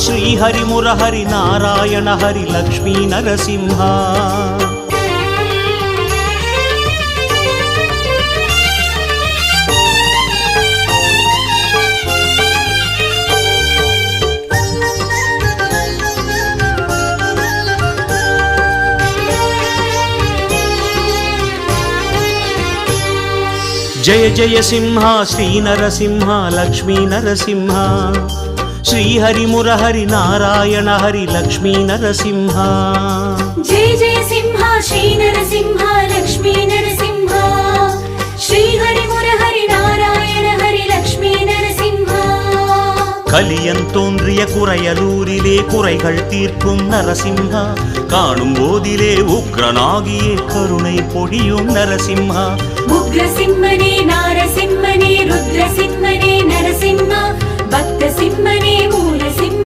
శ్రీహరి మురహరి నారాయణ హరి లక్ష్మీ నరసింహ జయ జయ సింహ శ్రీ నరసింహ లక్ష్మీ నరసింహ శ్రీహరి మురహరి నారాయణ హరి లక్ష్మీ నరసింహ జయ జయ సింహ శ్రీ నరసింహ లక్ష్మీ నరసింహ శ్రీహరి మురహరి నారాయణ హరి లక్ష్మీ நரசிம்ஹ கலியன் தோன்றிய குறையலூரிலே குறைகள் தீர்க்கும் நரசிம்ஹா காணும் போதிலே உக்ரனாகியே கருணை பொழியும் நரசிம்ஹா உக்ரசிம்மனே நாரசிம்மனே ருத்ரசிம்மனே நரசிம்ஹ பக்த சிம்மனே மூலசிம்ம